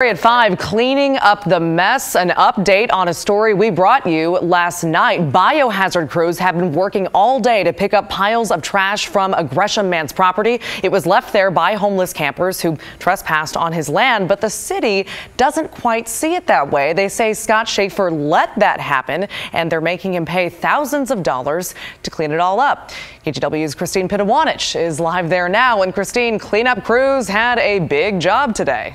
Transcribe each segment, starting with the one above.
At 5, cleaning up the mess, an update on a story we brought you last night. Biohazard crews have been working all day to pick up piles of trash from a Gresham man's property. It was left there by homeless campers who trespassed on his land, but the city doesn't quite see it that way. They say Scott Schaefer let that happen, and they're making him pay thousands of dollars to clean it all up. KGW's Christine Pitawanich is live there now. And Christine, cleanup crews had a big job today.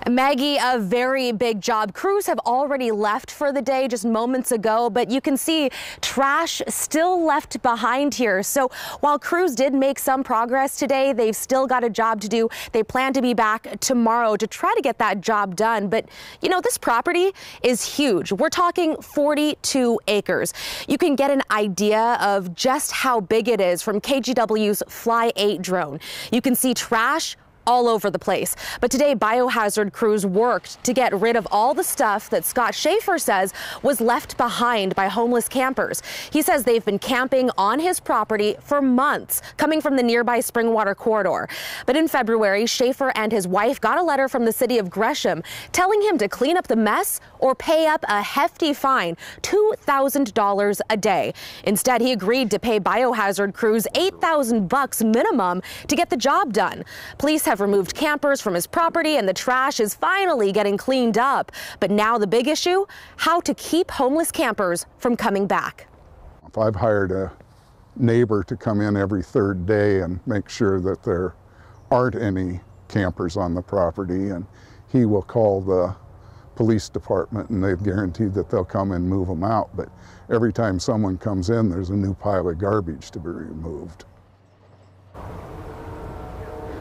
Maggie, a very big job. Crews have already left for the day just moments ago, but you can see trash still left behind here. So while crews did make some progress today, they've still got a job to do. They plan to be back tomorrow to try to get that job done. But, you know, this property is huge. We're talking 42 acres. You can get an idea of just how big it is from KGW's Fly 8 drone. You can see trash all over the place. But today, biohazard crews worked to get rid of all the stuff that Scott Schaefer says was left behind by homeless campers. He says they've been camping on his property for months, coming from the nearby Springwater corridor. But in February, Schaefer and his wife got a letter from the city of Gresham telling him to clean up the mess or pay up a hefty fine, $2,000 a day. Instead, he agreed to pay biohazard crews $8,000 minimum to get the job done. Police have removed campers from his property and the trash is finally getting cleaned up. But now the big issue, how to keep homeless campers from coming back. If I've hired a neighbor to come in every third day and make sure that there aren't any campers on the property, and he will call the police department and they've guaranteed that they'll come and move them out. But every time someone comes in, there's a new pile of garbage to be removed.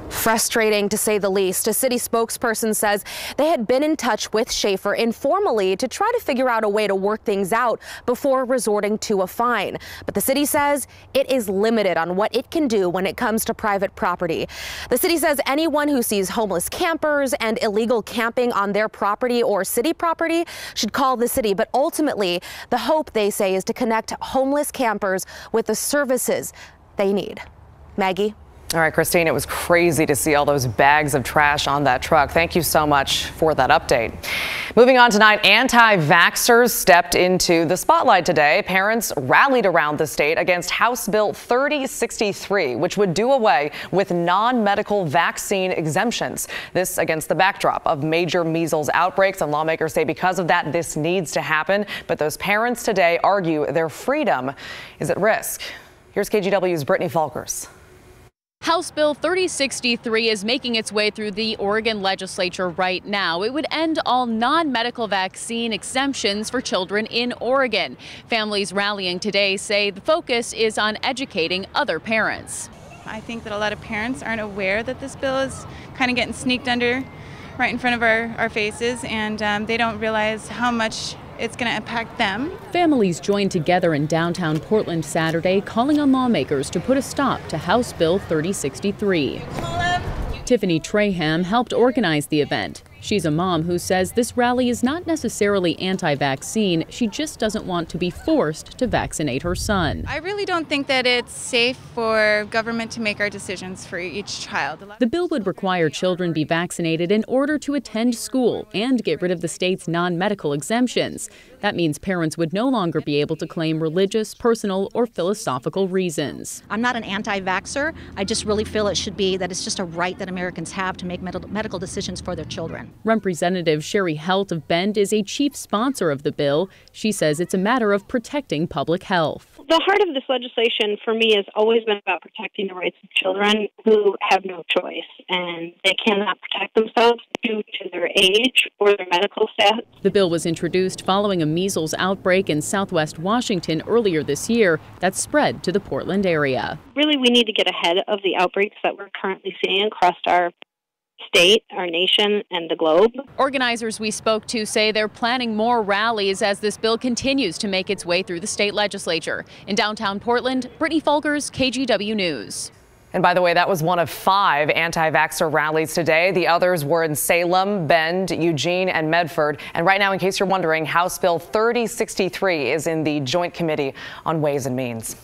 Frustrating, to say the least. A city spokesperson says they had been in touch with Schaefer informally to try to figure out a way to work things out before resorting to a fine. But the city says it is limited on what it can do when it comes to private property. The city says anyone who sees homeless campers and illegal camping on their property or city property should call the city. But ultimately, the hope, they say, is to connect homeless campers with the services they need. Maggie? All right, Christine, it was crazy to see all those bags of trash on that truck. Thank you so much for that update. Moving on tonight, anti-vaxxers stepped into the spotlight today. Parents rallied around the state against House Bill 3063, which would do away with non-medical vaccine exemptions. This against the backdrop of major measles outbreaks, and lawmakers say because of that, this needs to happen. But those parents today argue their freedom is at risk. Here's KGW's Brittany Falkers. House Bill 3063 is making its way through the Oregon legislature right now. It would end all non-medical vaccine exemptions for children in Oregon. Families rallying today say the focus is on educating other parents. I think that a lot of parents aren't aware that this bill is kind of getting sneaked under right in front of our faces, and they don't realize how much it's going to impact them. Families joined together in downtown Portland Saturday, calling on lawmakers to put a stop to House Bill 3063. Tiffany Traham helped organize the event. She's a mom who says this rally is not necessarily anti-vaccine. She just doesn't want to be forced to vaccinate her son. I really don't think that it's safe for government to make our decisions for each child. The bill would require children be vaccinated in order to attend school and get rid of the state's non-medical exemptions. That means parents would no longer be able to claim religious, personal, or philosophical reasons. I'm not an anti-vaxxer. I just really feel it should be that it's just a right that Americans have to make medical decisions for their children. Representative Sherry Helt of Bend is a chief sponsor of the bill. She says it's a matter of protecting public health. The heart of this legislation for me has always been about protecting the rights of children who have no choice, and they cannot protect themselves due to their age or their medical status. The bill was introduced following a measles outbreak in southwest Washington earlier this year that spread to the Portland area. Really, we need to get ahead of the outbreaks that we're currently seeing across our state, our nation, and the globe. Organizers we spoke to say they're planning more rallies as this bill continues to make its way through the state legislature. In downtown Portland, Brittany Falkers, KGW News. And by the way, that was one of 5 anti-vaxxer rallies today. The others were in Salem, Bend, Eugene, and Medford. And right now, in case you're wondering, House Bill 3063 is in the Joint Committee on Ways and Means.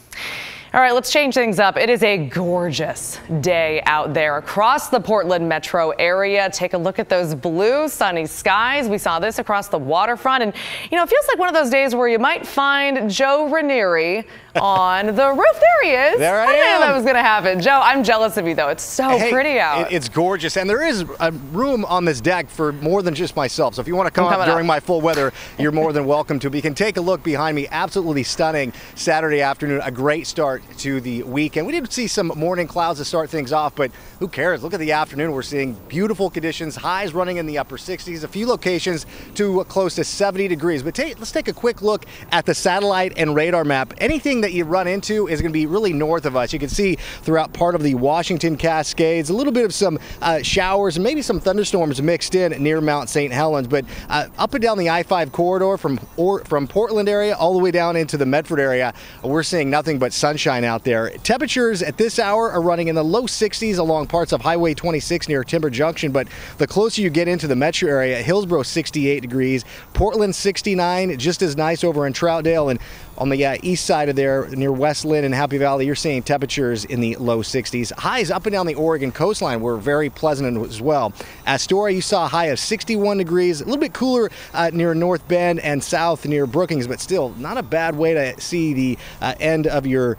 All right, let's change things up. It is a gorgeous day out there across the Portland metro area. Take a look at those blue, sunny skies. We saw this across the waterfront. And, you know, it feels like one of those days where you might find Joe Ranieri on the roof. There he is. There I didn't know am. that was going to happen. Joe, I'm jealous of you, though. It's so pretty out. It's gorgeous. And there is a room on this deck for more than just myself. So if you want to come up during my full weather, you're more than welcome to. But you can take a look behind me. Absolutely stunning Saturday afternoon. A great start to the weekend. We did see some morning clouds to start things off, but who cares? Look at the afternoon. We're seeing beautiful conditions, highs running in the upper 60s, a few locations to close to 70 degrees. But let's take a quick look at the satellite and radar map. Anything that you run into is going to be really north of us. You can see throughout part of the Washington Cascades, a little bit of some showers and maybe some thunderstorms mixed in near Mount St. Helens. But up and down the I-5 corridor from Portland area all the way down into the Medford area, we're seeing nothing but sunshine out there. Temperatures at this hour are running in the low 60s along parts of Highway 26 near Timber Junction, but the closer you get into the metro area, Hillsborough 68 degrees, Portland 69, just as nice over in Troutdale, and on the east side of there near West Lynn and Happy Valley, you're seeing temperatures in the low 60s. Highs up and down the Oregon coastline were very pleasant as well. Astoria, you saw a high of 61 degrees, a little bit cooler near North Bend and south near Brookings, but still not a bad way to see the end of your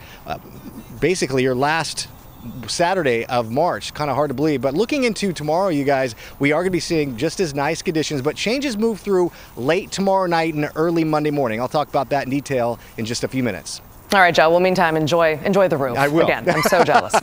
basically your last Saturday of March. Kind of hard to believe, but looking into tomorrow, you guys, we are going to be seeing just as nice conditions, but changes move through late tomorrow night and early Monday morning. I'll talk about that in detail in just a few minutes. All right, Joe. Well, meantime, enjoy the roof. I will. Again, I'm so jealous.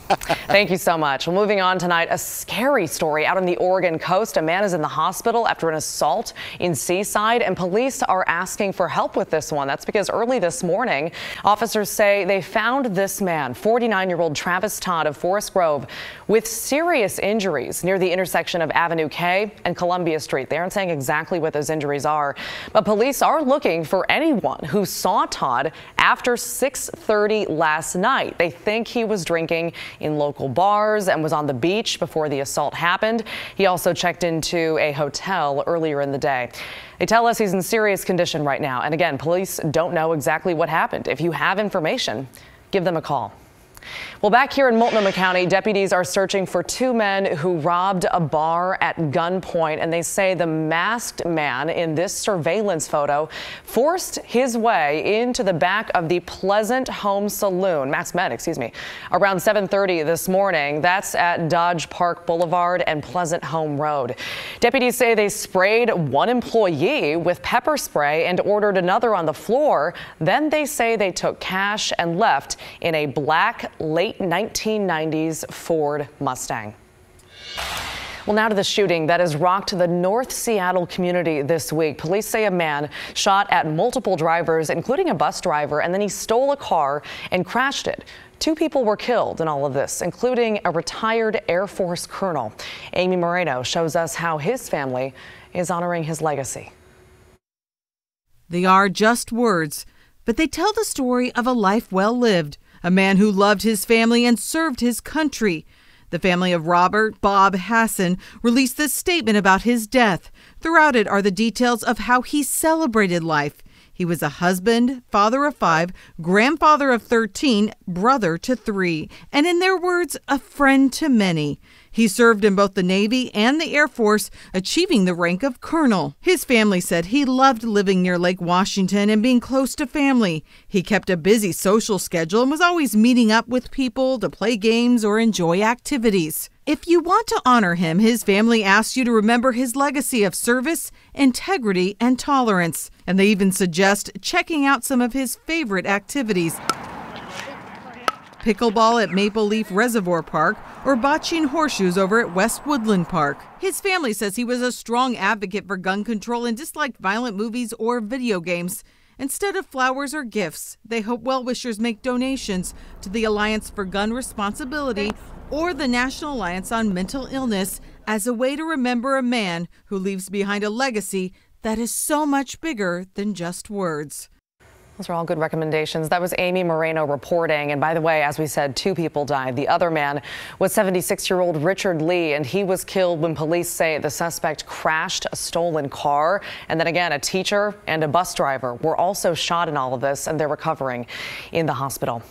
Thank you so much. Well, moving on tonight, a scary story out on the Oregon coast. A man is in the hospital after an assault in Seaside, and police are asking for help with this one. That's because early this morning, officers say they found this man, 49-year-old Travis Todd of Forest Grove, with serious injuries near the intersection of Avenue K and Columbia Street. They aren't saying exactly what those injuries are, but police are looking for anyone who saw Todd after 6:30 last night. They think he was drinking in local bars and was on the beach before the assault happened. He also checked into a hotel earlier in the day. They tell us he's in serious condition right now. And again, police don't know exactly what happened. If you have information, give them a call. Well, back here in Multnomah County, deputies are searching for two men who robbed a bar at gunpoint, and they say the masked man in this surveillance photo forced his way into the back of the Pleasant Home Saloon, masked men, excuse me, around 7:30 this morning. That's at Dodge Park Boulevard and Pleasant Home Road. Deputies say they sprayed one employee with pepper spray and ordered another on the floor. Then they say they took cash and left in a black late 1990s Ford Mustang. Well, now to the shooting that has rocked the North Seattle community this week. Police say a man shot at multiple drivers, including a bus driver, and then he stole a car and crashed it. Two people were killed in all of this, including a retired Air Force colonel. Amy Moreno shows us how his family is honoring his legacy. They are just words, but they tell the story of a life well lived. A man who loved his family and served his country. The family of Robert Bob Hassan released this statement about his death. Throughout it are the details of how he celebrated life. He was a husband, father of 5, grandfather of 13, brother to 3, and in their words, a friend to many. He served in both the Navy and the Air Force, achieving the rank of colonel. His family said he loved living near Lake Washington and being close to family. He kept a busy social schedule and was always meeting up with people to play games or enjoy activities. If you want to honor him, his family asks you to remember his legacy of service, integrity, and tolerance. And they even suggest checking out some of his favorite activities. Pickleball at Maple Leaf Reservoir Park, or bocce horseshoes over at West Woodland Park. His family says he was a strong advocate for gun control and disliked violent movies or video games. Instead of flowers or gifts, they hope well-wishers make donations to the Alliance for Gun Responsibility or the National Alliance on Mental Illness as a way to remember a man who leaves behind a legacy that is so much bigger than just words. Those are all good recommendations. That was Amy Moreno reporting. And by the way, as we said, 2 people died. The other man was 76-year-old Richard Lee, and he was killed when police say the suspect crashed a stolen car. And then again, a teacher and a bus driver were also shot in all of this, and they're recovering in the hospital.